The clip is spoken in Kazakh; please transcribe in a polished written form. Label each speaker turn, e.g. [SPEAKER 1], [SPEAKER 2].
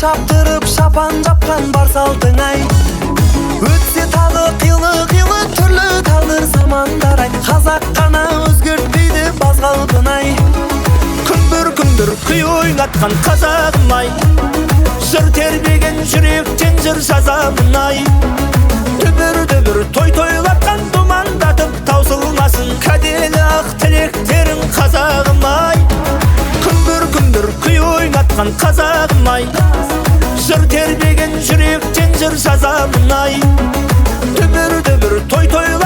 [SPEAKER 1] чаптырып шапан жапкан бар салтың ай. Өтсе тағы қилы түрлі тағдыр замандар ай. Қазақ қана өзгертпейді баз қалпын ай. Күндір күй ойнатқан қазағым ай. Жыр тербеген жүректен жыр жазамын ай. Дүбір той тойлатқан думандатып таусылмасын кәделі ақ тілектерің қазағым ай. Күндір күй ойнатқан қазағым ай. Жыр тербеген жүректен жыр жазамын ай. Дүбір той тойлатқан